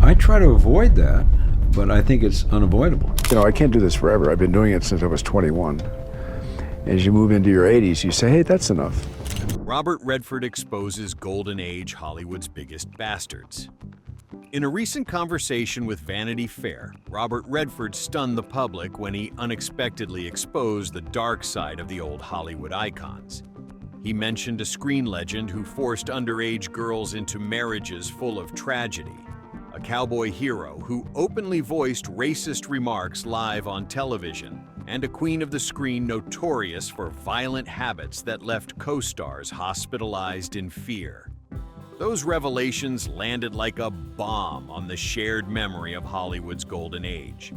I try to avoid that, but I think it's unavoidable. You know, I can't do this forever. I've been doing it since I was 21. As you move into your 80s, you say, hey, that's enough. Robert Redford exposes Golden Age Hollywood's biggest bastards. In a recent conversation with Vanity Fair, Robert Redford stunned the public when he unexpectedly exposed the dark side of the old Hollywood icons. He mentioned a screen legend who forced underage girls into marriages full of tragedy, a cowboy hero who openly voiced racist remarks live on television, and a queen of the screen notorious for violent habits that left co-stars hospitalized in fear. Those revelations landed like a bomb on the shared memory of Hollywood's golden age.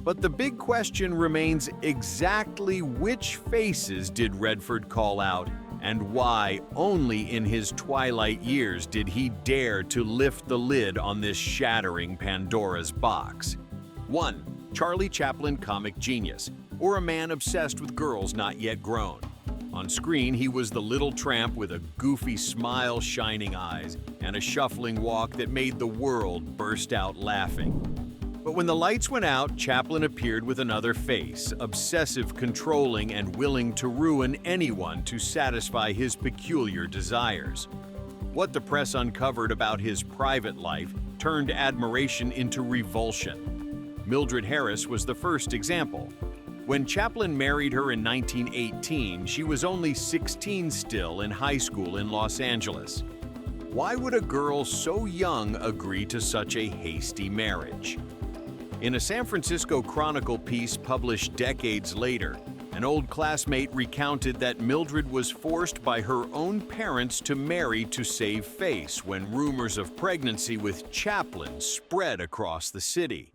But the big question remains, exactly which faces did Redford call out, and why only in his twilight years did he dare to lift the lid on this shattering Pandora's box? 1. Charlie Chaplin, comic genius, or a man obsessed with girls not yet grown. On screen, he was the little tramp with a goofy smile, shining eyes, and a shuffling walk that made the world burst out laughing. But when the lights went out, Chaplin appeared with another face, obsessive, controlling, and willing to ruin anyone to satisfy his peculiar desires. What the press uncovered about his private life turned admiration into revulsion. Mildred Harris was the first example. When Chaplin married her in 1918, she was only 16 still in high school in Los Angeles. Why would a girl so young agree to such a hasty marriage? In a San Francisco Chronicle piece published decades later, an old classmate recounted that Mildred was forced by her own parents to marry to save face when rumors of pregnancy with Chaplin spread across the city.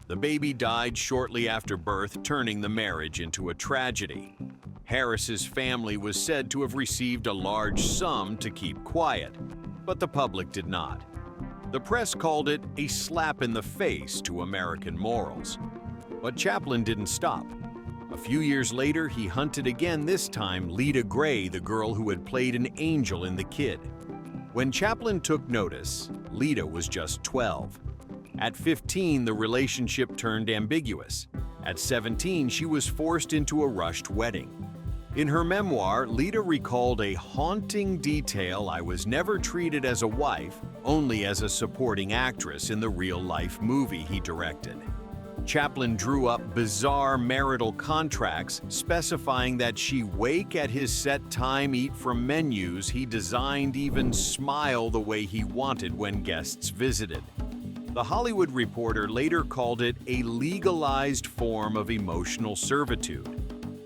The baby died shortly after birth, turning the marriage into a tragedy. Harris's family was said to have received a large sum to keep quiet, but the public did not. The press called it a slap in the face to American morals. But Chaplin didn't stop. A few years later, he hunted again, this time Lita Gray, the girl who had played an angel in The Kid. When Chaplin took notice, Lita was just 12. At 15, the relationship turned ambiguous. At 17, she was forced into a rushed wedding. In her memoir, Lita recalled a haunting detail: I was never treated as a wife, only as a supporting actress in the real-life movie he directed. Chaplin drew up bizarre marital contracts specifying that she wake at his set time, eat from menus he designed, even smile the way he wanted when guests visited. The Hollywood Reporter later called it a legalized form of emotional servitude.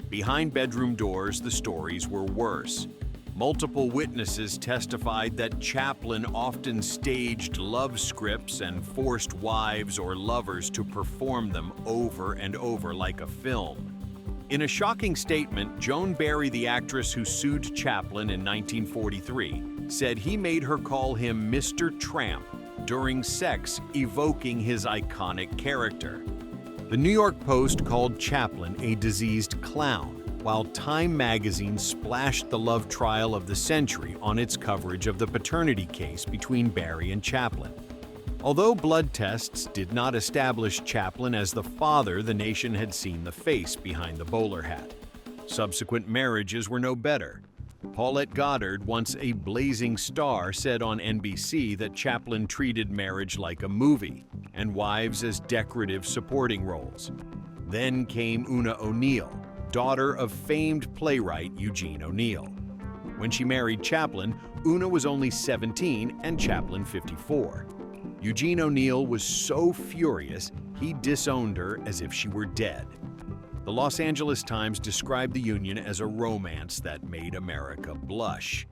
Behind bedroom doors, the stories were worse. Multiple witnesses testified that Chaplin often staged love scripts and forced wives or lovers to perform them over and over like a film. In a shocking statement, Joan Barry, the actress who sued Chaplin in 1943, said he made her call him Mr. Tramp during sex, evoking his iconic character. The New York Post called Chaplin a diseased clown, while Time magazine splashed the love trial of the century on its coverage of the paternity case between Barry and Chaplin. Although blood tests did not establish Chaplin as the father, the nation had seen the face behind the bowler hat. Subsequent marriages were no better. Paulette Goddard, once a blazing star, said on NBC that Chaplin treated marriage like a movie and wives as decorative supporting roles. Then came Una O'Neill, daughter of famed playwright Eugene O'Neill. When she married Chaplin, Una was only 17 and Chaplin 54. Eugene O'Neill was so furious, he disowned her as if she were dead. The Los Angeles Times described the union as a romance that made America blush.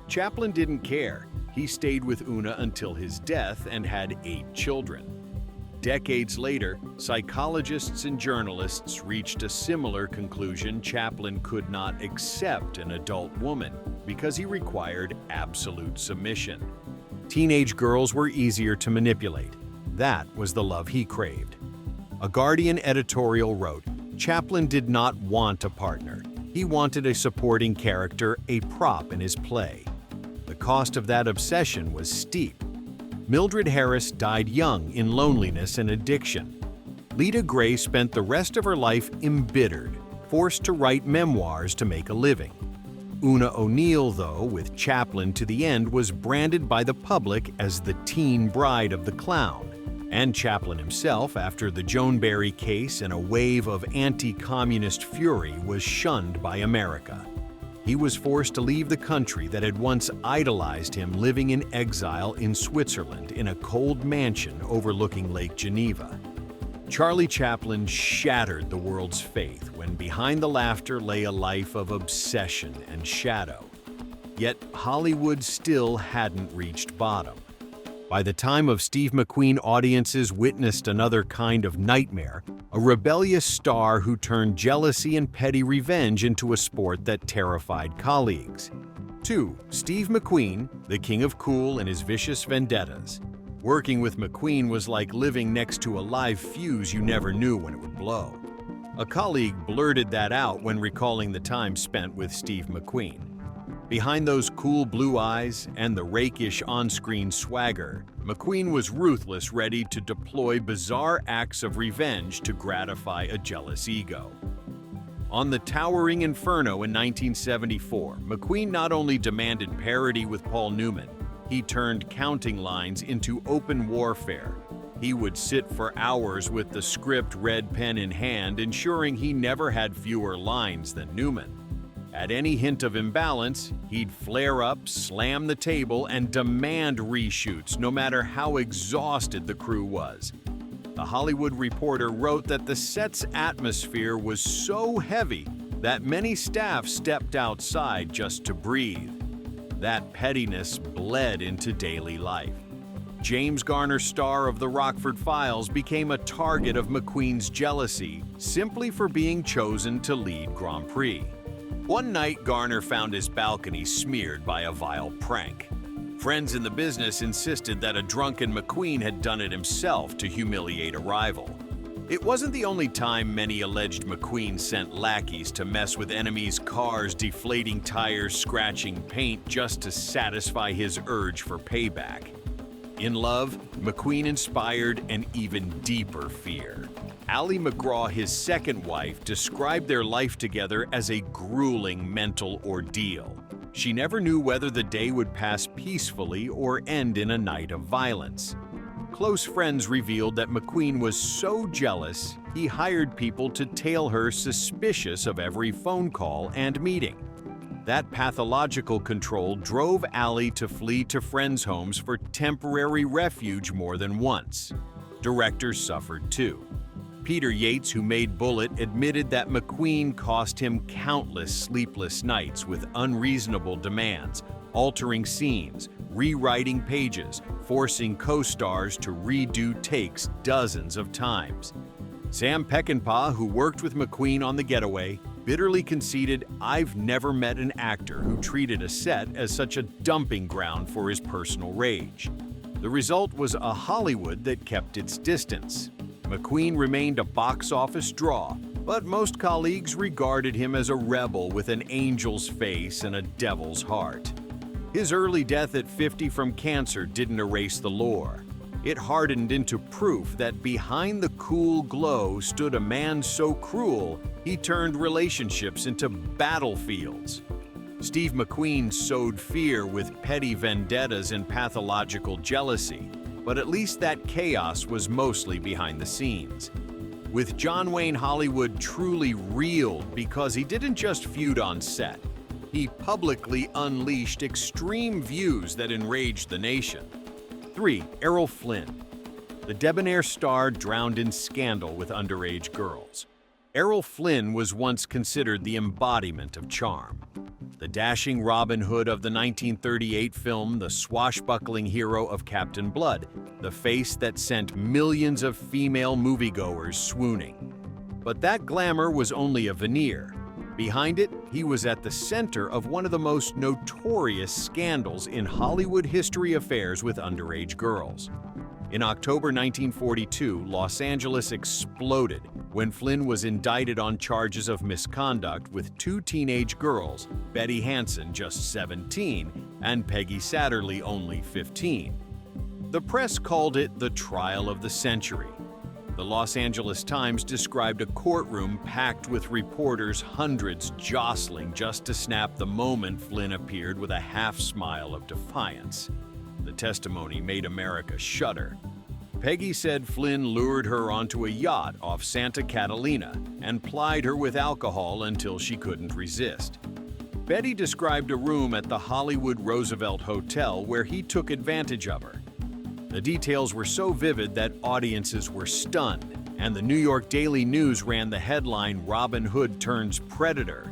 Chaplin didn't care. He stayed with Una until his death and had 8 children. Decades later, psychologists and journalists reached a similar conclusion: Chaplin could not accept an adult woman because he required absolute submission. Teenage girls were easier to manipulate. That was the love he craved. A Guardian editorial wrote, Chaplin did not want a partner. He wanted a supporting character, a prop in his play. The cost of that obsession was steep. Mildred Harris died young in loneliness and addiction. Lita Gray spent the rest of her life embittered, forced to write memoirs to make a living. Una O'Neill, though, with Chaplin to the end, was branded by the public as the teen bride of the clown. And Chaplin himself, after the Joan Barry case and a wave of anti-communist fury, was shunned by America. He was forced to leave the country that had once idolized him, living in exile in Switzerland in a cold mansion overlooking Lake Geneva. Charlie Chaplin shattered the world's faith when behind the laughter lay a life of obsession and shadow. Yet Hollywood still hadn't reached bottom. By the time of Steve McQueen, audiences witnessed another kind of nightmare, a rebellious star who turned jealousy and petty revenge into a sport that terrified colleagues. 2. Steve McQueen, the king of cool and his vicious vendettas. Working with McQueen was like living next to a live fuse you never knew when it would blow. A colleague blurted that out when recalling the time spent with Steve McQueen. Behind those cool blue eyes and the rakish on-screen swagger, McQueen was ruthless, ready to deploy bizarre acts of revenge to gratify a jealous ego. On the towering Inferno in 1974, McQueen not only demanded parody with Paul Newman, he turned counting lines into open warfare. He would sit for hours with the script red pen in hand, ensuring he never had fewer lines than Newman. At any hint of imbalance, he'd flare up, slam the table, and demand reshoots, no matter how exhausted the crew was. The Hollywood Reporter wrote that the set's atmosphere was so heavy that many staff stepped outside just to breathe. That pettiness bled into daily life. James Garner, star of The Rockford Files, became a target of McQueen's jealousy simply for being chosen to lead Grand Prix. One night, Garner found his balcony smeared by a vile prank. Friends in the business insisted that a drunken McQueen had done it himself to humiliate a rival. It wasn't the only time many alleged McQueen sent lackeys to mess with enemies' cars, deflating tires, scratching paint, just to satisfy his urge for payback. In love, McQueen inspired an even deeper fear. Ally McGraw, his second wife, described their life together as a grueling mental ordeal. She never knew whether the day would pass peacefully or end in a night of violence. Close friends revealed that McQueen was so jealous, he hired people to tail her, suspicious of every phone call and meeting. That pathological control drove Ally to flee to friends' homes for temporary refuge more than once. Directors suffered too. Peter Yates, who made Bullitt, admitted that McQueen cost him countless sleepless nights with unreasonable demands, altering scenes, rewriting pages, forcing co-stars to redo takes dozens of times. Sam Peckinpah, who worked with McQueen on The Getaway, bitterly conceded, "I've never met an actor who treated a set as such a dumping ground for his personal rage." The result was a Hollywood that kept its distance. McQueen remained a box office draw, but most colleagues regarded him as a rebel with an angel's face and a devil's heart. His early death at 50 from cancer didn't erase the lore. It hardened into proof that behind the cool glow stood a man so cruel, he turned relationships into battlefields. Steve McQueen sowed fear with petty vendettas and pathological jealousy, but at least that chaos was mostly behind the scenes. With John Wayne, Hollywood truly reeled because he didn't just feud on set. He publicly unleashed extreme views that enraged the nation. 3. Errol Flynn. The debonair star drowned in scandal with underage girls. Errol Flynn was once considered the embodiment of charm. The dashing Robin Hood of the 1938 film, the swashbuckling hero of Captain Blood, the face that sent millions of female moviegoers swooning. But that glamour was only a veneer. Behind it, he was at the center of one of the most notorious scandals in Hollywood history, affairs with underage girls. In October 1942, Los Angeles exploded when Flynn was indicted on charges of misconduct with two teenage girls, Betty Hansen, just 17, and Peggy Satterley, only 15. The press called it the trial of the century. The Los Angeles Times described a courtroom packed with reporters, hundreds jostling just to snap the moment Flynn appeared with a half-smile of defiance. The testimony made America shudder. Peggy said Flynn lured her onto a yacht off Santa Catalina and plied her with alcohol until she couldn't resist. Betty described a room at the Hollywood Roosevelt Hotel where he took advantage of her. The details were so vivid that audiences were stunned, and the New York Daily News ran the headline "Robin Hood turns predator."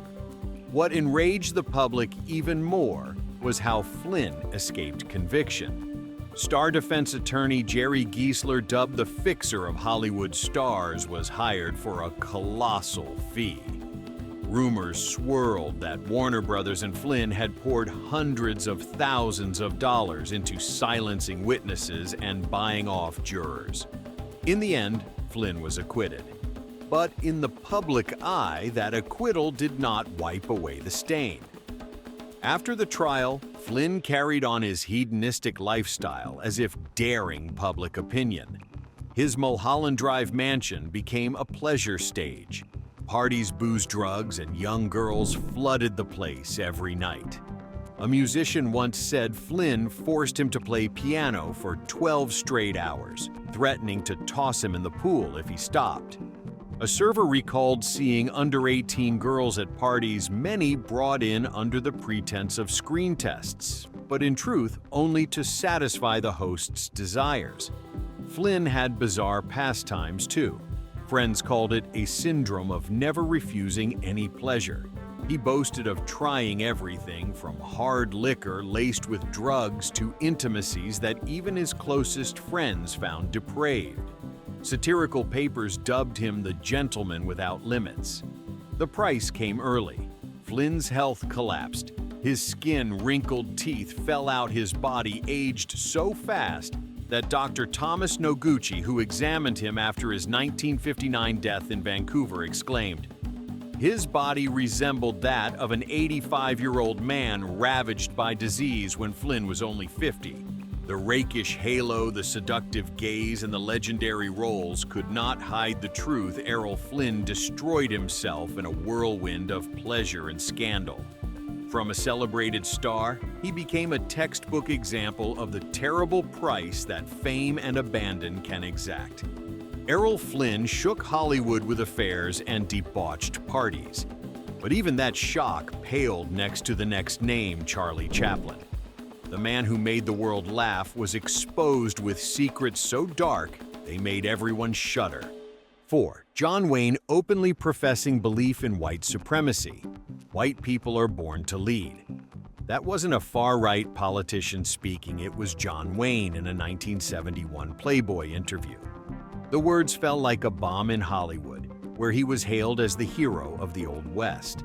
What enraged the public even more was how Flynn escaped conviction. Star defense attorney Jerry Giesler, dubbed the fixer of Hollywood stars, was hired for a colossal fee. Rumors swirled that Warner Brothers and Flynn had poured hundreds of thousands of dollars into silencing witnesses and buying off jurors. In the end, Flynn was acquitted. But in the public eye, that acquittal did not wipe away the stain. After the trial, Flynn carried on his hedonistic lifestyle as if daring public opinion. His Mulholland Drive mansion became a pleasure stage. Parties, booze, drugs, and young girls flooded the place every night. A musician once said Flynn forced him to play piano for 12 straight hours, threatening to toss him in the pool if he stopped. A server recalled seeing under-18 girls at parties many brought in under the pretense of screen tests, but in truth only to satisfy the host's desires. Flynn had bizarre pastimes too. Friends called it a syndrome of never refusing any pleasure. He boasted of trying everything from hard liquor laced with drugs to intimacies that even his closest friends found depraved. Satirical papers dubbed him the gentleman without limits. The price came early. Flynn's health collapsed. His skin, wrinkled teeth fell out, his body aged so fast that Dr. Thomas Noguchi, who examined him after his 1959 death in Vancouver, exclaimed, "His body resembled that of an 85-year-old man ravaged by disease when Flynn was only 50. The rakish halo, the seductive gaze, and the legendary roles could not hide the truth. Errol Flynn destroyed himself in a whirlwind of pleasure and scandal. From a celebrated star, he became a textbook example of the terrible price that fame and abandon can exact. Errol Flynn shook Hollywood with affairs and debauched parties. But even that shock paled next to the next name, Charlie Chaplin. The man who made the world laugh was exposed with secrets so dark they made everyone shudder. 4. John Wayne openly professing belief in white supremacy. White people are born to lead. That wasn't a far-right politician speaking, it was John Wayne in a 1971 Playboy interview. The words fell like a bomb in Hollywood, where he was hailed as the hero of the Old West.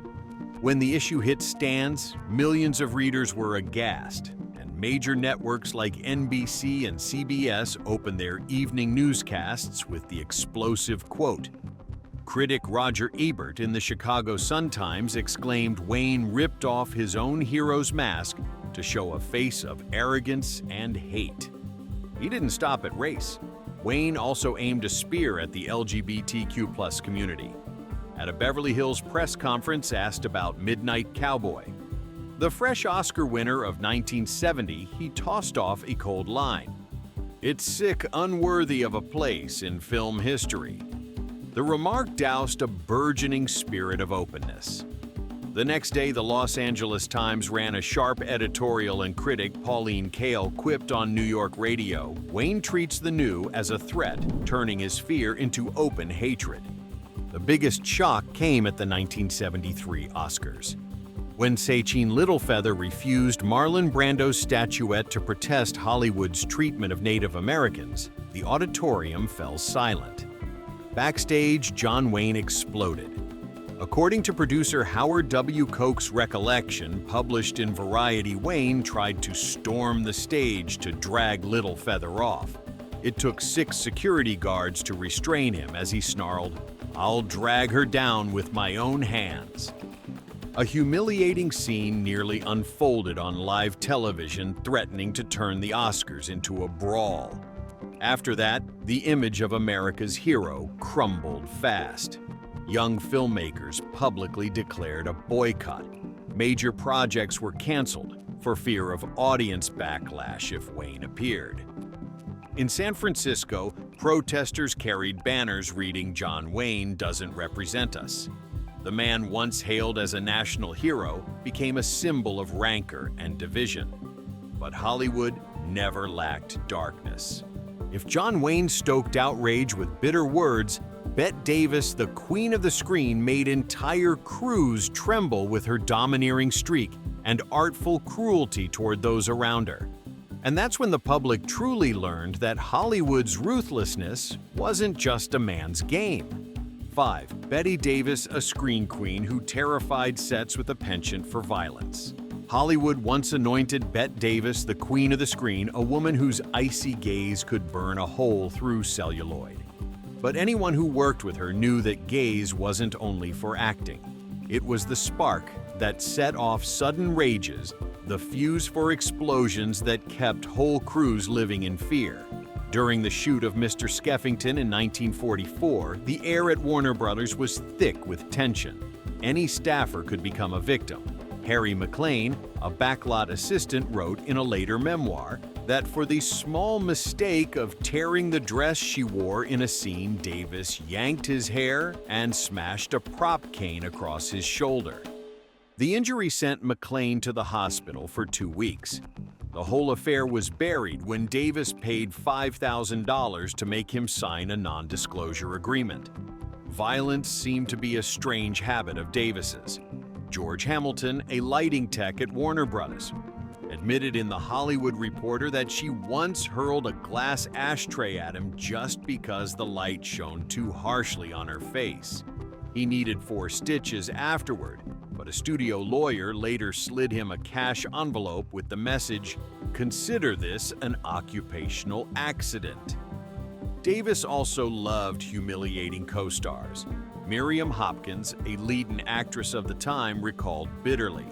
When the issue hit stands, millions of readers were aghast, and major networks like NBC and CBS opened their evening newscasts with the explosive quote. Critic Roger Ebert in the Chicago Sun-Times exclaimed Wayne ripped off his own hero's mask to show a face of arrogance and hate. He didn't stop at race. Wayne also aimed a spear at the LGBTQ+ community. At a Beverly Hills press conference asked about Midnight Cowboy. The fresh Oscar winner of 1970, he tossed off a cold line. "It's sick, unworthy of a place in film history." The remark doused a burgeoning spirit of openness. The next day, the Los Angeles Times ran a sharp editorial, and critic Pauline Kael quipped on New York radio, "Wayne treats the new as a threat, turning his fear into open hatred." The biggest shock came at the 1973 Oscars. When Sachin Littlefeather refused Marlon Brando's statuette to protest Hollywood's treatment of Native Americans, the auditorium fell silent. Backstage, John Wayne exploded. According to producer Howard W. Koch's recollection, published in Variety, Wayne tried to storm the stage to drag Littlefeather off. It took 6 security guards to restrain him as he snarled, "I'll drag her down with my own hands." A humiliating scene nearly unfolded on live television, threatening to turn the Oscars into a brawl. After that, the image of America's hero crumbled fast. Young filmmakers publicly declared a boycott. Major projects were canceled for fear of audience backlash if Wayne appeared. In San Francisco, protesters carried banners reading "John Wayne doesn't represent us." The man once hailed as a national hero became a symbol of rancor and division. But Hollywood never lacked darkness. If John Wayne stoked outrage with bitter words, Bette Davis, the queen of the screen, made entire crews tremble with her domineering streak and artful cruelty toward those around her. And that's when the public truly learned that Hollywood's ruthlessness wasn't just a man's game. 5. Bette Davis, a screen queen who terrified sets with a penchant for violence. Hollywood once anointed Bette Davis the queen of the screen, a woman whose icy gaze could burn a hole through celluloid. But anyone who worked with her knew that gaze wasn't only for acting. It was the spark that set off sudden rages, the fuse for explosions that kept whole crews living in fear. During the shoot of Mr. Skeffington in 1944, the air at Warner Brothers was thick with tension. Any staffer could become a victim. Harry McLean, a backlot assistant, wrote in a later memoir that for the small mistake of tearing the dress she wore in a scene, Davis yanked his hair and smashed a prop cane across his shoulder. The injury sent McLean to the hospital for 2 weeks. The whole affair was buried when Davis paid $5,000 to make him sign a non-disclosure agreement. Violence seemed to be a strange habit of Davis's. George Hamilton, a lighting tech at Warner Brothers, admitted in The Hollywood Reporter that she once hurled a glass ashtray at him just because the light shone too harshly on her face. He needed 4 stitches afterward, but a studio lawyer later slid him a cash envelope with the message, "Consider this an occupational accident." Davis also loved humiliating co-stars. Miriam Hopkins, a leading actress of the time, recalled bitterly,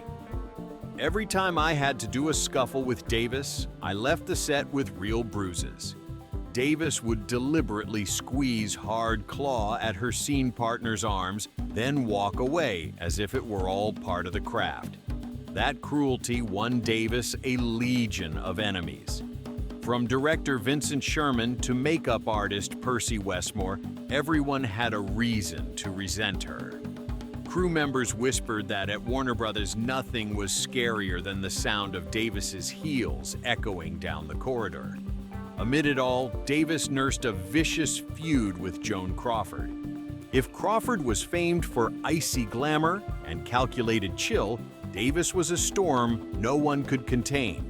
"Every time I had to do a scuffle with Davis, I left the set with real bruises." Davis would deliberately squeeze hard claw at her scene partner's arms, then walk away as if it were all part of the craft. That cruelty won Davis a legion of enemies. From director Vincent Sherman to makeup artist Percy Westmore, everyone had a reason to resent her. Crew members whispered that at Warner Brothers nothing was scarier than the sound of Davis's heels echoing down the corridor. Amid it all, Davis nursed a vicious feud with Joan Crawford. If Crawford was famed for icy glamour and calculated chill, Davis was a storm no one could contain.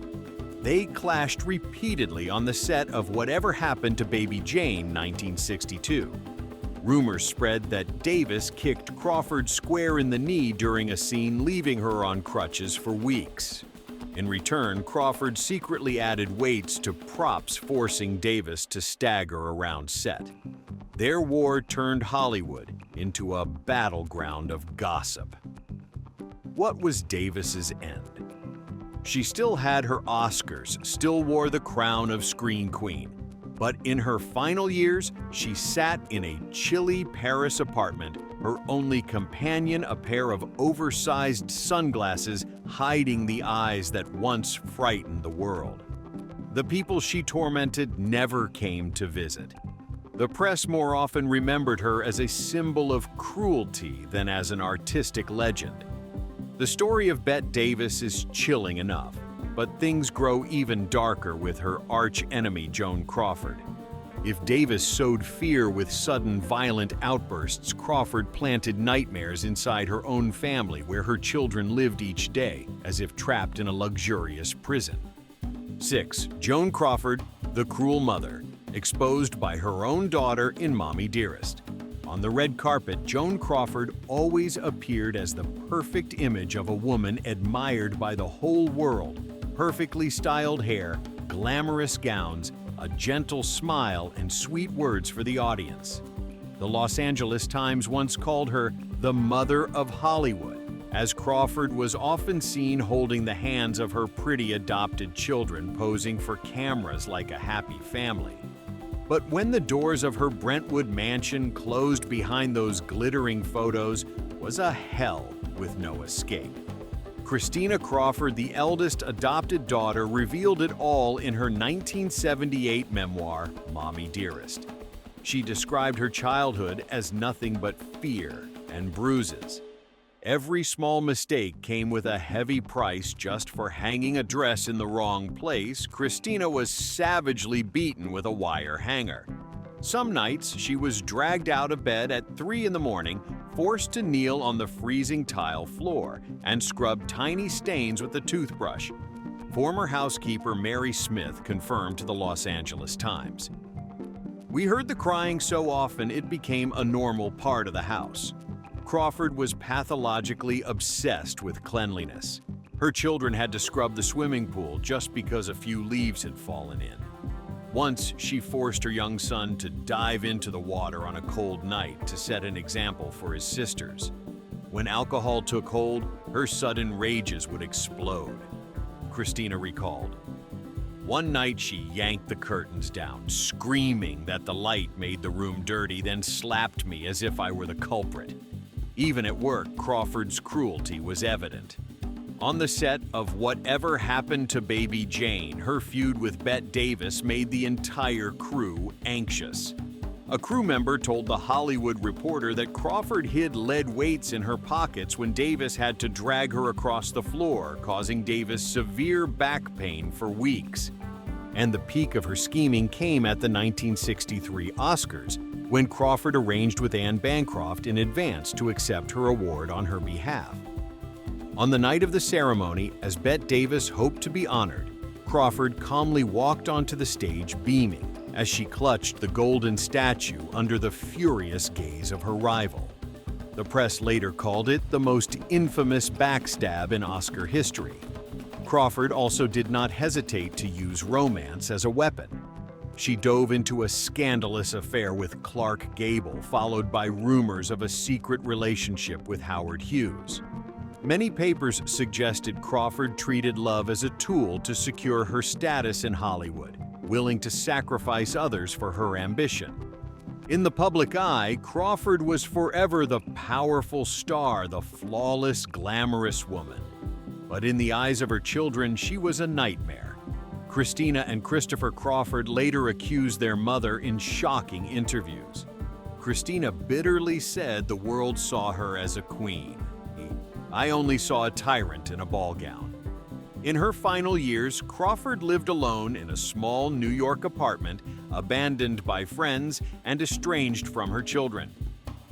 They clashed repeatedly on the set of Whatever Happened to Baby Jane, 1962. Rumors spread that Davis kicked Crawford square in the knee during a scene, leaving her on crutches for weeks. In return, Crawford secretly added weights to props, forcing Davis to stagger around set. Their war turned Hollywood into a battleground of gossip. What was Davis's end? She still had her Oscars, still wore the crown of Screen Queen. But in her final years, she sat in a chilly Paris apartment, her only companion a pair of oversized sunglasses hiding the eyes that once frightened the world. The people she tormented never came to visit. The press more often remembered her as a symbol of cruelty than as an artistic legend. The story of Bette Davis is chilling enough, but things grow even darker with her arch-enemy Joan Crawford. If Davis sowed fear with sudden violent outbursts, Crawford planted nightmares inside her own family where her children lived each day, as if trapped in a luxurious prison. 6. Joan Crawford, the cruel mother, exposed by her own daughter in Mommy Dearest. On the red carpet, Joan Crawford always appeared as the perfect image of a woman admired by the whole world. Perfectly styled hair, glamorous gowns, a gentle smile, and sweet words for the audience. The Los Angeles Times once called her the mother of Hollywood, as Crawford was often seen holding the hands of her pretty adopted children, posing for cameras like a happy family. But when the doors of her Brentwood mansion closed behind those glittering photos, was a hell with no escape. Christina Crawford, the eldest adopted daughter, revealed it all in her 1978 memoir, Mommy Dearest. She described her childhood as nothing but fear and bruises. Every small mistake came with a heavy price. Just for hanging a dress in the wrong place, Christina was savagely beaten with a wire hanger. Some nights, she was dragged out of bed at 3 in the morning, forced to kneel on the freezing tile floor and scrub tiny stains with a toothbrush. Former housekeeper Mary Smith confirmed to the Los Angeles Times. "We heard the crying so often it became a normal part of the house." Crawford was pathologically obsessed with cleanliness. Her children had to scrub the swimming pool just because a few leaves had fallen in. Once, she forced her young son to dive into the water on a cold night to set an example for his sisters. When alcohol took hold, her sudden rages would explode. Christina recalled, "One night she yanked the curtains down, screaming that the light made the room dirty, then slapped me as if I were the culprit." Even at work, Crawford's cruelty was evident. On the set of Whatever Happened to Baby Jane, her feud with Bette Davis made the entire crew anxious. A crew member told The Hollywood Reporter that Crawford hid lead weights in her pockets when Davis had to drag her across the floor, causing Davis severe back pain for weeks. And the peak of her scheming came at the 1963 Oscars, when Crawford arranged with Anne Bancroft in advance to accept her award on her behalf. On the night of the ceremony, as Bette Davis hoped to be honored, Crawford calmly walked onto the stage beaming as she clutched the golden statue under the furious gaze of her rival. The press later called it the most infamous backstab in Oscar history. Crawford also did not hesitate to use romance as a weapon. She dove into a scandalous affair with Clark Gable, followed by rumors of a secret relationship with Howard Hughes. Many papers suggested Crawford treated love as a tool to secure her status in Hollywood, willing to sacrifice others for her ambition. In the public eye, Crawford was forever the powerful star, the flawless, glamorous woman. But in the eyes of her children, she was a nightmare. Christina and Christopher Crawford later accused their mother in shocking interviews. Christina bitterly said the world saw her as a queen. "I only saw a tyrant in a ball gown." In her final years, Crawford lived alone in a small New York apartment, abandoned by friends and estranged from her children.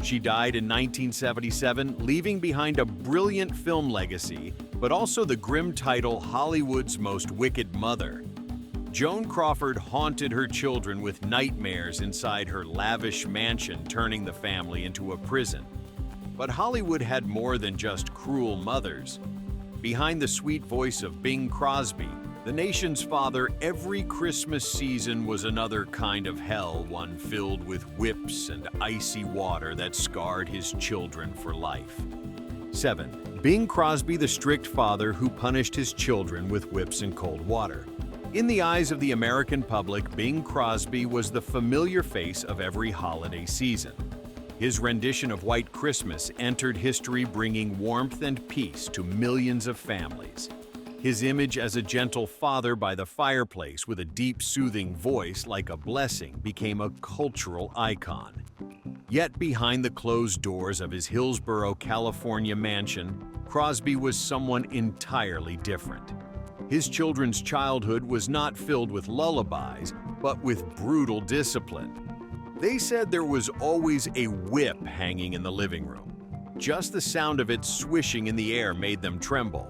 She died in 1977, leaving behind a brilliant film legacy, but also the grim title Hollywood's Most Wicked Mother. Joan Crawford haunted her children with nightmares inside her lavish mansion, turning the family into a prison. But Hollywood had more than just cruel mothers. Behind the sweet voice of Bing Crosby, the nation's father, every Christmas season was another kind of hell, one filled with whips and icy water that scarred his children for life. 7. Bing Crosby, the strict father who punished his children with whips and cold water. In the eyes of the American public, Bing Crosby was the familiar face of every holiday season. His rendition of White Christmas entered history, bringing warmth and peace to millions of families. His image as a gentle father by the fireplace with a deep, soothing voice like a blessing became a cultural icon. Yet behind the closed doors of his Hillsborough, California mansion, Crosby was someone entirely different. His children's childhood was not filled with lullabies, but with brutal discipline. They said there was always a whip hanging in the living room. Just the sound of it swishing in the air made them tremble.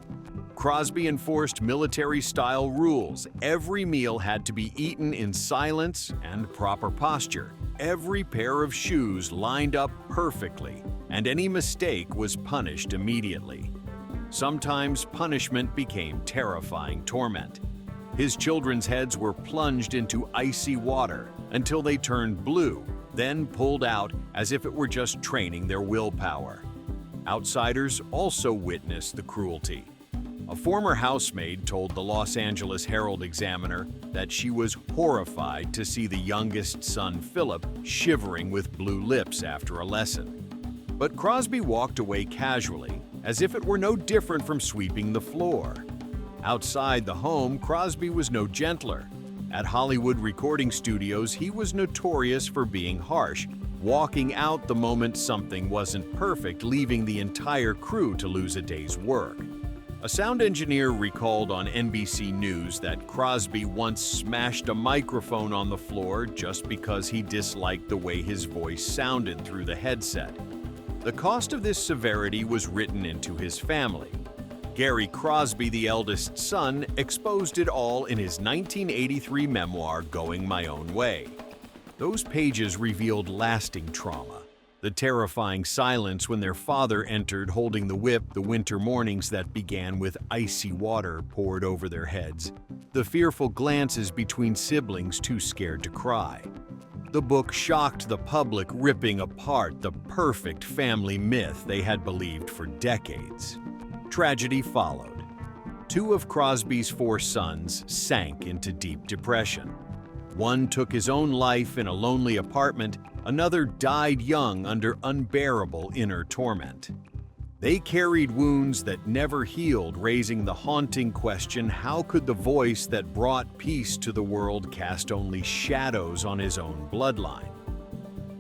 Crosby enforced military-style rules. Every meal had to be eaten in silence and proper posture. Every pair of shoes lined up perfectly, and any mistake was punished immediately. Sometimes punishment became terrifying torment. His children's heads were plunged into icy water until they turned blue, then pulled out as if it were just training their willpower. Outsiders also witnessed the cruelty. A former housemaid told the Los Angeles Herald-Examiner that she was horrified to see the youngest son, Philip, shivering with blue lips after a lesson. But Crosby walked away casually, as if it were no different from sweeping the floor. Outside the home, Crosby was no gentler. At Hollywood recording studios, he was notorious for being harsh, walking out the moment something wasn't perfect, leaving the entire crew to lose a day's work. A sound engineer recalled on NBC News that Crosby once smashed a microphone on the floor just because he disliked the way his voice sounded through the headset. The cost of this severity was written into his family. Gary Crosby, the eldest son, exposed it all in his 1983 memoir, Going My Own Way. Those pages revealed lasting trauma. The terrifying silence when their father entered holding the whip the winter mornings that began with icy water poured over their heads. The fearful glances between siblings too scared to cry. The book shocked the public, ripping apart the perfect family myth they had believed for decades. Tragedy followed. 2 of Crosby's 4 sons sank into deep depression. One took his own life in a lonely apartment, another died young under unbearable inner torment. They carried wounds that never healed, raising the haunting question, how could the voice that brought peace to the world cast only shadows on his own bloodline?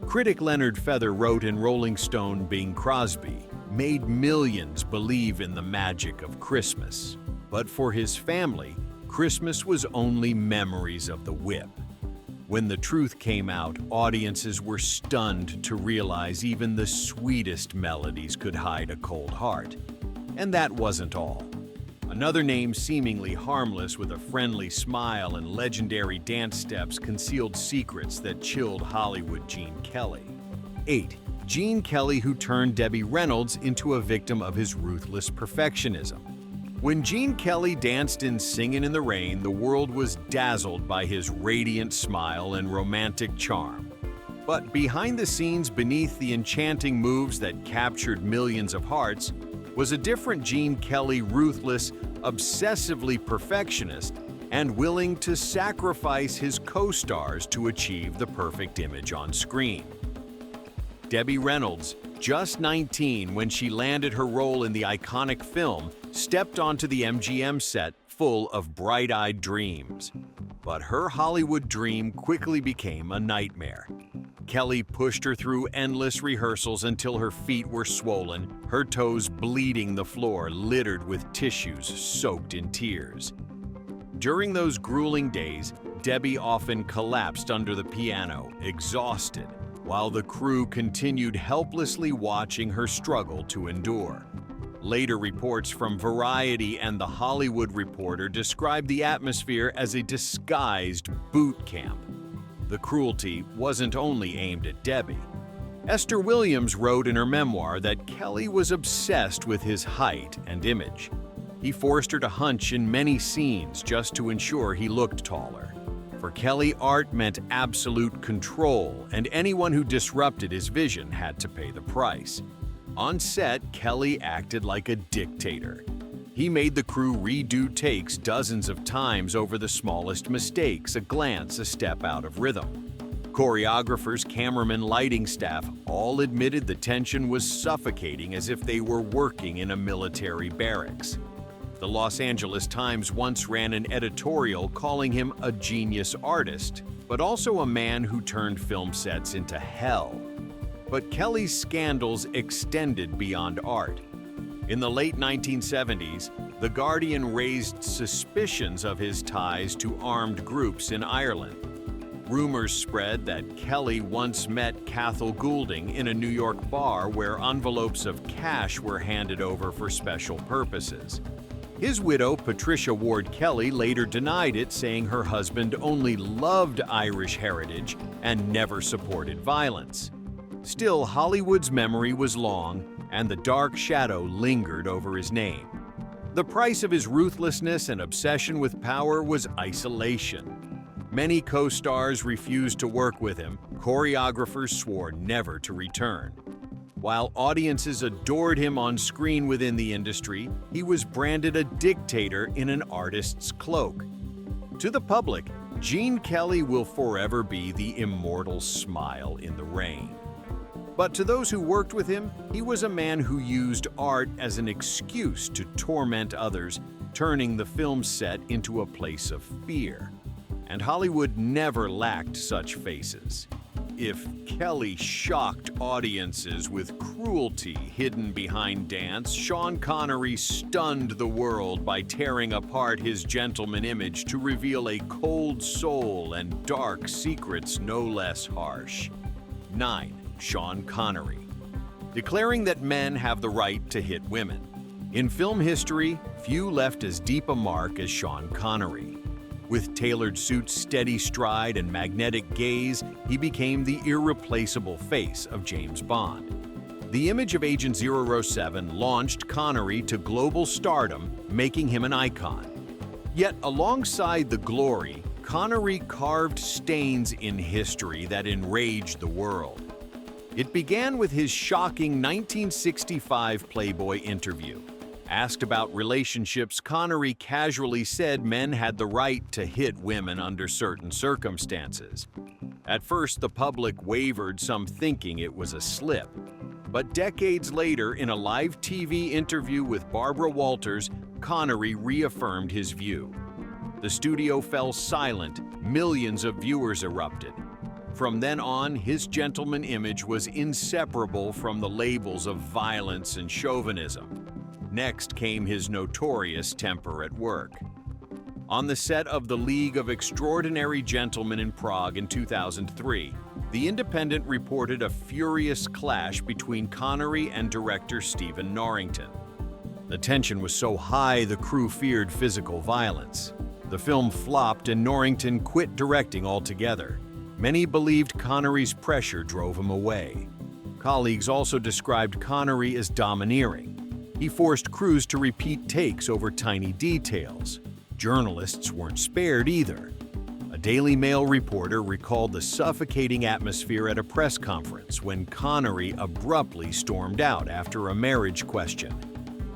Critic Leonard Feather wrote in Rolling Stone, Bing Crosby made millions believe in the magic of Christmas. But for his family, Christmas was only memories of the whip. When the truth came out, audiences were stunned to realize even the sweetest melodies could hide a cold heart. And that wasn't all. Another name seemingly harmless with a friendly smile and legendary dance steps concealed secrets that chilled Hollywood: Gene Kelly. 8. Gene Kelly, who turned Debbie Reynolds into a victim of his ruthless perfectionism. When Gene Kelly danced in Singin' in the Rain, the world was dazzled by his radiant smile and romantic charm. But behind the scenes, beneath the enchanting moves that captured millions of hearts, was a different Gene Kelly, ruthless, obsessively perfectionist, and willing to sacrifice his co-stars to achieve the perfect image on screen. Debbie Reynolds, just 19 when she landed her role in the iconic film, stepped onto the MGM set full of bright-eyed dreams. But her Hollywood dream quickly became a nightmare. Kelly pushed her through endless rehearsals until her feet were swollen, her toes bleeding the floor littered with tissues soaked in tears. During those grueling days, Debbie often collapsed under the piano, exhausted, while the crew continued helplessly watching her struggle to endure. Later reports from Variety and The Hollywood Reporter described the atmosphere as a disguised boot camp. The cruelty wasn't only aimed at Debbie. Esther Williams wrote in her memoir that Kelly was obsessed with his height and image. He forced her to hunch in many scenes just to ensure he looked taller. For Kelly, art meant absolute control, and anyone who disrupted his vision had to pay the price. On set, Kelly acted like a dictator. He made the crew redo takes dozens of times over the smallest mistakes, a glance, a step out of rhythm. Choreographers, cameramen, lighting staff all admitted the tension was suffocating, as if they were working in a military barracks. The Los Angeles Times once ran an editorial calling him a genius artist, but also a man who turned film sets into hell. But Kelly's scandals extended beyond art. In the late 1970s, The Guardian raised suspicions of his ties to armed groups in Ireland. Rumors spread that Kelly once met Cathal Goulding in a New York bar where envelopes of cash were handed over for special purposes. His widow, Patricia Ward Kelly, later denied it, saying her husband only loved Irish heritage and never supported violence. Still, Hollywood's memory was long, and the dark shadow lingered over his name. The price of his ruthlessness and obsession with power was isolation. Many co-stars refused to work with him. Choreographers swore never to return. While audiences adored him on screen within the industry, he was branded a dictator in an artist's cloak. To the public, Gene Kelly will forever be the immortal smile in the rain. But to those who worked with him, he was a man who used art as an excuse to torment others, turning the film set into a place of fear. And Hollywood never lacked such faces. If Kelly shocked audiences with cruelty hidden behind dance, Sean Connery stunned the world by tearing apart his gentleman image to reveal a cold soul and dark secrets no less harsh. 9. Sean Connery. Declaring that men have the right to hit women. In film history, few left as deep a mark as Sean Connery. With tailored suits, steady stride, and magnetic gaze, he became the irreplaceable face of James Bond. The image of Agent 007 launched Connery to global stardom, making him an icon. Yet alongside the glory, Connery carved stains in history that enraged the world. It began with his shocking 1965 Playboy interview. Asked about relationships, Connery casually said men had the right to hit women under certain circumstances. At first, the public wavered, some thinking it was a slip. But decades later, in a live TV interview with Barbara Walters, Connery reaffirmed his view. The studio fell silent, millions of viewers erupted. From then on, his gentleman image was inseparable from the labels of violence and chauvinism. Next came his notorious temper at work. On the set of The League of Extraordinary Gentlemen in Prague in 2003, The Independent reported a furious clash between Connery and director Stephen Norrington. The tension was so high the crew feared physical violence. The film flopped and Norrington quit directing altogether. Many believed Connery's pressure drove him away. Colleagues also described Connery as domineering. He forced crews to repeat takes over tiny details. Journalists weren't spared either. A Daily Mail reporter recalled the suffocating atmosphere at a press conference when Connery abruptly stormed out after a marriage question.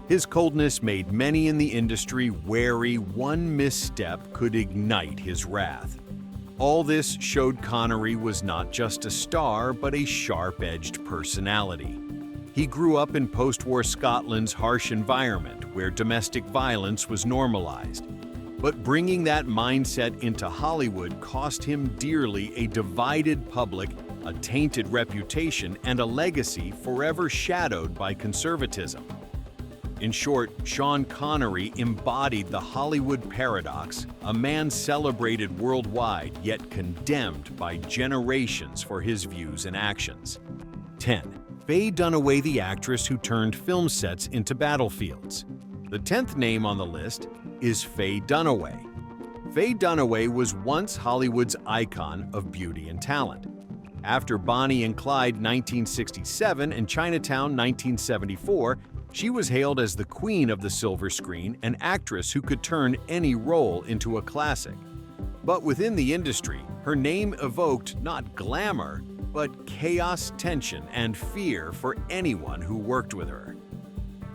His coldness made many in the industry wary one misstep could ignite his wrath. All this showed Connery was not just a star, but a sharp-edged personality. He grew up in post-war Scotland's harsh environment where domestic violence was normalized. But bringing that mindset into Hollywood cost him dearly: a divided public, a tainted reputation, and a legacy forever shadowed by conservatism. In short, Sean Connery embodied the Hollywood paradox, a man celebrated worldwide yet condemned by generations for his views and actions. 10. Faye Dunaway, the actress who turned film sets into battlefields. The 10th name on the list is Faye Dunaway. Faye Dunaway was once Hollywood's icon of beauty and talent. After Bonnie and Clyde 1967 and Chinatown 1974, she was hailed as the queen of the silver screen, an actress who could turn any role into a classic. But within the industry, her name evoked not glamour, but chaos, tension, and fear for anyone who worked with her.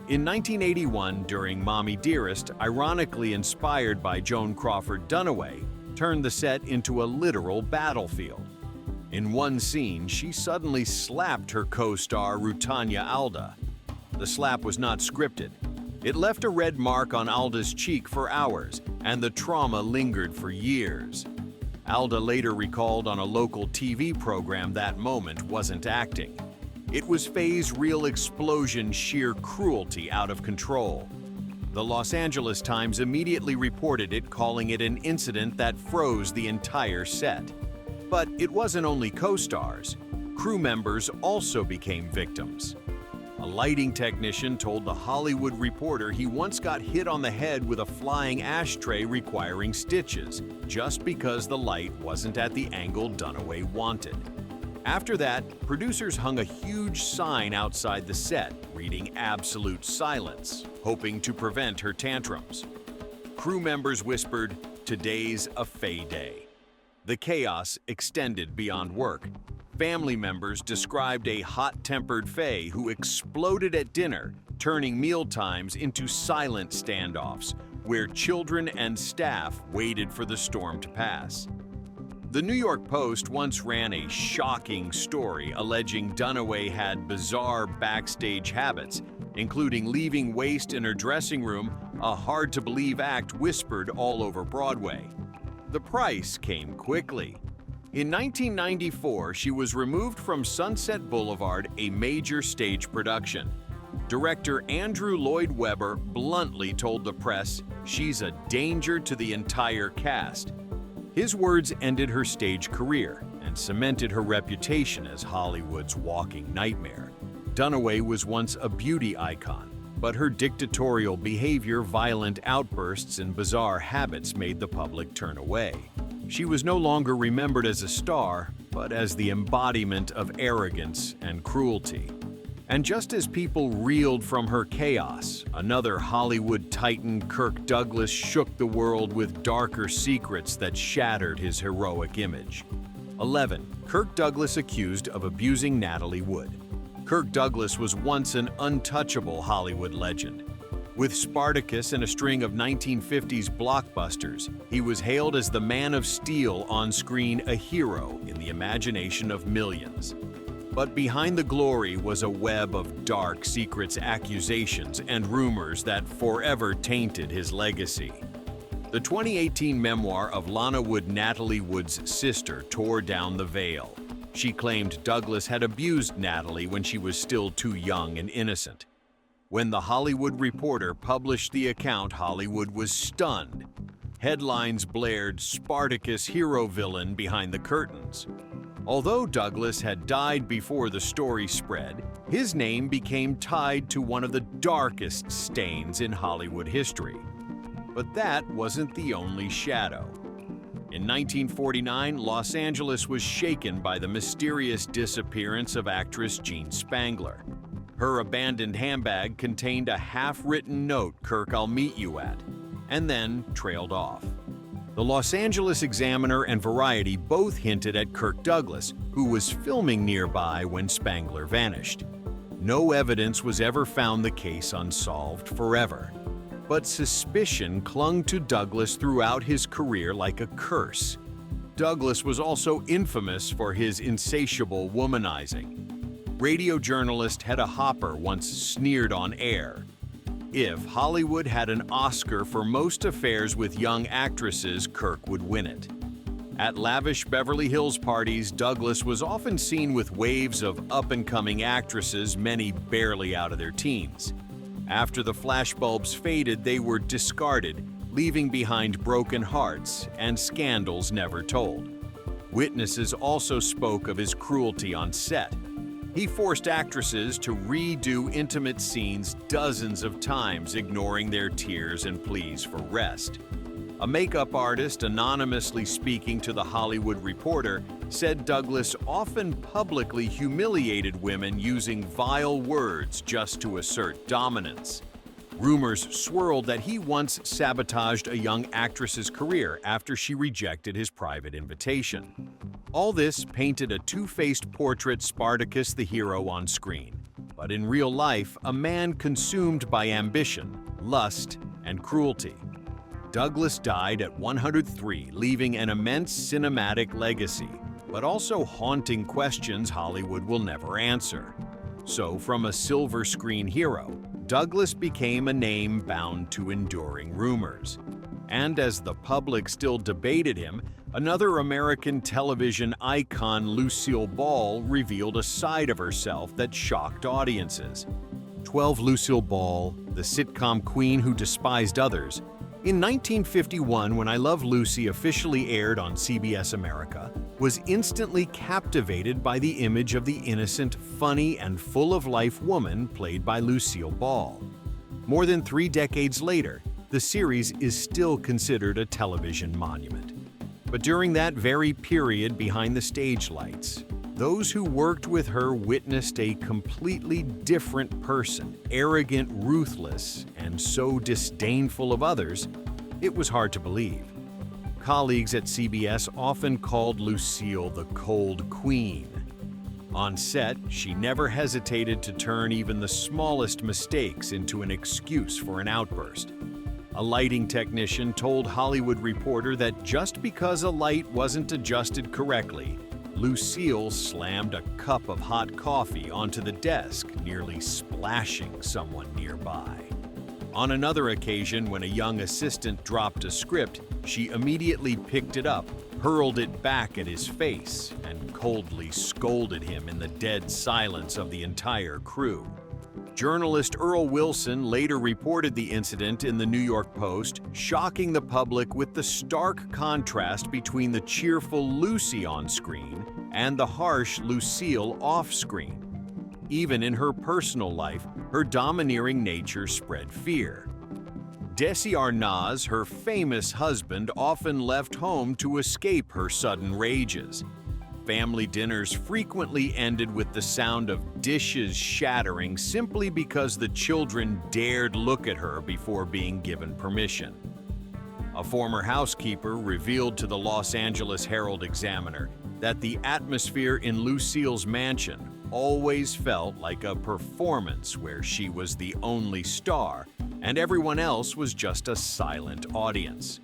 In 1981, during Mommy Dearest, ironically inspired by Joan Crawford, Dunaway turned the set into a literal battlefield. In one scene, she suddenly slapped her co-star Rutanya Alda. The slap was not scripted. It left a red mark on Alda's cheek for hours, and the trauma lingered for years. Alda later recalled on a local TV program that moment wasn't acting. It was Faye's real explosion, sheer cruelty out of control. The Los Angeles Times immediately reported it, calling it an incident that froze the entire set. But it wasn't only co-stars. Crew members also became victims. A lighting technician told The Hollywood Reporter he once got hit on the head with a flying ashtray requiring stitches, just because the light wasn't at the angle Dunaway wanted. After that, producers hung a huge sign outside the set, reading "Absolute Silence," hoping to prevent her tantrums. Crew members whispered, "Today's a Faye day." The chaos extended beyond work. Family members described a hot-tempered Faye who exploded at dinner, turning mealtimes into silent standoffs, where children and staff waited for the storm to pass. The New York Post once ran a shocking story alleging Dunaway had bizarre backstage habits, including leaving waste in her dressing room, a hard-to-believe act whispered all over Broadway. The price came quickly. In 1994, she was removed from Sunset Boulevard, a major stage production. Director Andrew Lloyd Webber bluntly told the press, "She's a danger to the entire cast." His words ended her stage career and cemented her reputation as Hollywood's walking nightmare. Dunaway was once a beauty icon, but her dictatorial behavior, violent outbursts, and bizarre habits made the public turn away. She was no longer remembered as a star, but as the embodiment of arrogance and cruelty. And just as people reeled from her chaos, another Hollywood titan, Kirk Douglas, shook the world with darker secrets that shattered his heroic image. 11. Kirk Douglas accused of abusing Natalie Wood. Kirk Douglas was once an untouchable Hollywood legend. With Spartacus and a string of 1950s blockbusters, he was hailed as the Man of Steel on screen, a hero in the imagination of millions. But behind the glory was a web of dark secrets, accusations, and rumors that forever tainted his legacy. The 2018 memoir of Lana Wood, Natalie Wood's sister, tore down the veil. She claimed Douglas had abused Natalie when she was still too young and innocent. When The Hollywood Reporter published the account, Hollywood was stunned. Headlines blared, "Spartacus hero villain behind the curtains." Although Douglas had died before the story spread, his name became tied to one of the darkest stains in Hollywood history. But that wasn't the only shadow. In 1949, Los Angeles was shaken by the mysterious disappearance of actress Jean Spangler. Her abandoned handbag contained a half-written note, "Kirk, I'll meet you at," and then trailed off. The Los Angeles Examiner and Variety both hinted at Kirk Douglas, who was filming nearby when Spangler vanished. No evidence was ever found, the case unsolved forever. But suspicion clung to Douglas throughout his career like a curse. Douglas was also infamous for his insatiable womanizing. Radio journalist Hedda Hopper once sneered on air, "If Hollywood had an Oscar for most affairs with young actresses, Kirk would win it." At lavish Beverly Hills parties, Douglas was often seen with waves of up-and-coming actresses, many barely out of their teens. After the flashbulbs faded, they were discarded, leaving behind broken hearts and scandals never told. Witnesses also spoke of his cruelty on set. He forced actresses to redo intimate scenes dozens of times, ignoring their tears and pleas for rest. A makeup artist, anonymously speaking to The Hollywood Reporter, said Douglas often publicly humiliated women using vile words just to assert dominance. Rumors swirled that he once sabotaged a young actress's career after she rejected his private invitation. All this painted a two-faced portrait, Spartacus the hero on screen, but in real life, a man consumed by ambition, lust, and cruelty. Douglas died at 103, leaving an immense cinematic legacy, but also haunting questions Hollywood will never answer. So, from a silver screen hero, Douglas became a name bound to enduring rumors. And as the public still debated him, another American television icon, Lucille Ball, revealed a side of herself that shocked audiences. 12 Lucille Ball, the sitcom queen who despised others. In 1951, when I Love Lucy officially aired on CBS America, was instantly captivated by the image of the innocent, funny, and full-of-life woman played by Lucille Ball. More than 3 decades later, the series is still considered a television monument. But during that very period behind the stage lights, those who worked with her witnessed a completely different person, arrogant, ruthless, and so disdainful of others, it was hard to believe. Colleagues at CBS often called Lucille the Cold Queen. On set, she never hesitated to turn even the smallest mistakes into an excuse for an outburst. A lighting technician told Hollywood Reporter that just because a light wasn't adjusted correctly, Lucille slammed a cup of hot coffee onto the desk, nearly splashing someone nearby. On another occasion, when a young assistant dropped a script, she immediately picked it up, hurled it back at his face, and coldly scolded him in the dead silence of the entire crew. Journalist Errol Wilson later reported the incident in the New York Post, shocking the public with the stark contrast between the cheerful Lucy on screen and the harsh Lucille off-screen. Even in her personal life, her domineering nature spread fear. Desi Arnaz, her famous husband, often left home to escape her sudden rages. Family dinners frequently ended with the sound of dishes shattering simply because the children dared look at her before being given permission. A former housekeeper revealed to the Los Angeles Herald-Examiner that the atmosphere in Lucille's mansion always felt like a performance where she was the only star and everyone else was just a silent audience.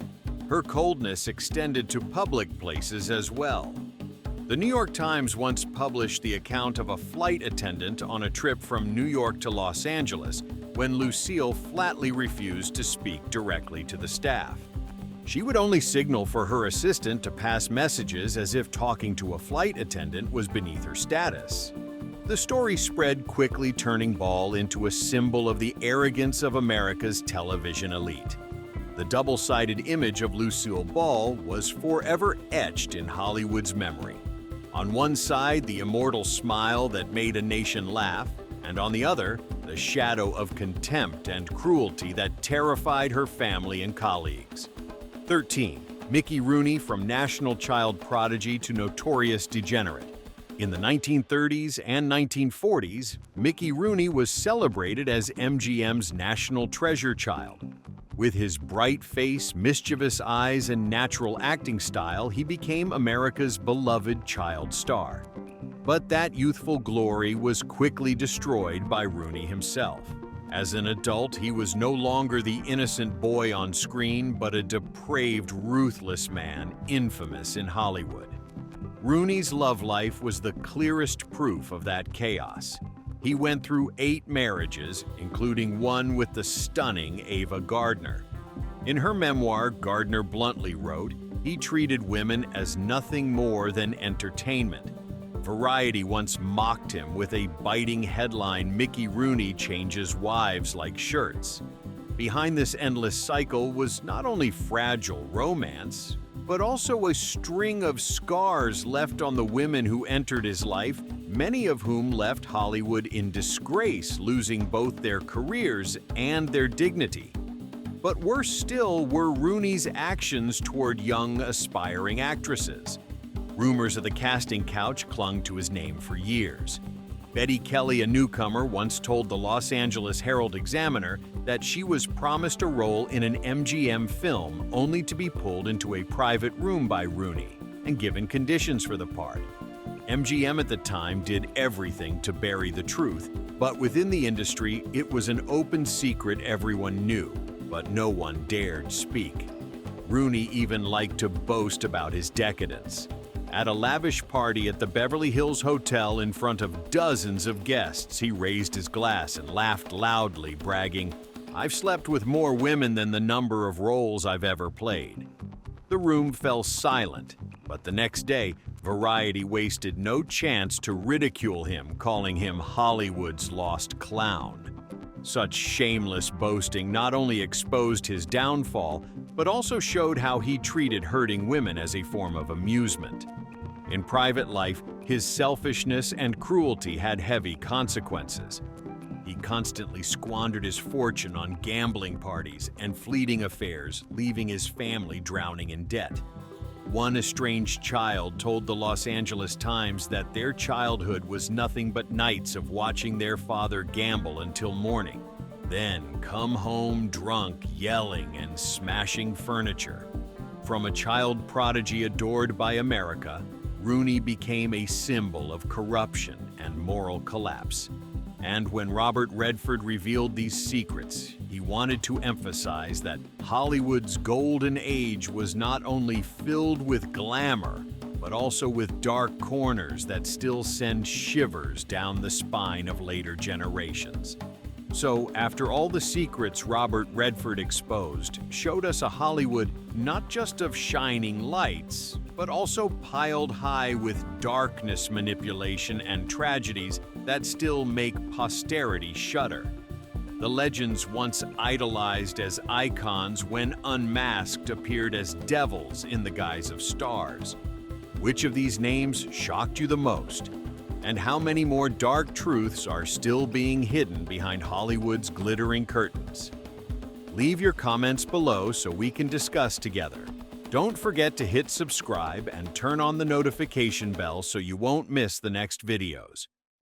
Her coldness extended to public places as well. The New York Times once published the account of a flight attendant on a trip from New York to Los Angeles when Lucille flatly refused to speak directly to the staff. She would only signal for her assistant to pass messages as if talking to a flight attendant was beneath her status. The story spread quickly, turning Ball into a symbol of the arrogance of America's television elite. The double-sided image of Lucille Ball was forever etched in Hollywood's memory. On one side, the immortal smile that made a nation laugh, and on the other, the shadow of contempt and cruelty that terrified her family and colleagues. 13. Mickey Rooney, from national child prodigy to notorious degenerate. In the 1930s and 1940s, Mickey Rooney was celebrated as MGM's national treasure child. With his bright face, mischievous eyes, and natural acting style, he became America's beloved child star. But that youthful glory was quickly destroyed by Rooney himself. As an adult, he was no longer the innocent boy on screen, but a depraved, ruthless man, infamous in Hollywood. Rooney's love life was the clearest proof of that chaos. He went through 8 marriages, including one with the stunning Ava Gardner. In her memoir, Gardner bluntly wrote, "He treated women as nothing more than entertainment." Variety once mocked him with a biting headline, "Mickey Rooney changes wives like shirts." Behind this endless cycle was not only fragile romance, but also a string of scars left on the women who entered his life, many of whom left Hollywood in disgrace, losing both their careers and their dignity. But worse still were Rooney's actions toward young, aspiring actresses. Rumors of the casting couch clung to his name for years. Betty Kelly, a newcomer, once told the Los Angeles Herald-Examiner that she was promised a role in an MGM film only to be pulled into a private room by Rooney and given conditions for the part. MGM at the time did everything to bury the truth, but within the industry, it was an open secret everyone knew, but no one dared speak. Rooney even liked to boast about his decadence. At a lavish party at the Beverly Hills Hotel in front of dozens of guests, he raised his glass and laughed loudly, bragging, "I've slept with more women than the number of roles I've ever played." The room fell silent, but the next day, Variety wasted no chance to ridicule him, calling him Hollywood's lost clown. Such shameless boasting not only exposed his downfall, but also showed how he treated hurting women as a form of amusement. In private life, his selfishness and cruelty had heavy consequences. He constantly squandered his fortune on gambling parties and fleeting affairs, leaving his family drowning in debt. One estranged child told the Los Angeles Times that their childhood was nothing but nights of watching their father gamble until morning, then come home drunk, yelling and smashing furniture. From a child prodigy adored by America, Rooney became a symbol of corruption and moral collapse. And when Robert Redford revealed these secrets, he wanted to emphasize that Hollywood's golden age was not only filled with glamour, but also with dark corners that still send shivers down the spine of later generations. So, after all the secrets Robert Redford exposed showed us a Hollywood not just of shining lights, but also piled high with darkness, manipulation, and tragedies that still make posterity shudder. The legends once idolized as icons, when unmasked, appeared as devils in the guise of stars. Which of these names shocked you the most? And how many more dark truths are still being hidden behind Hollywood's glittering curtains? Leave your comments below so we can discuss together. Don't forget to hit subscribe and turn on the notification bell so you won't miss the next videos.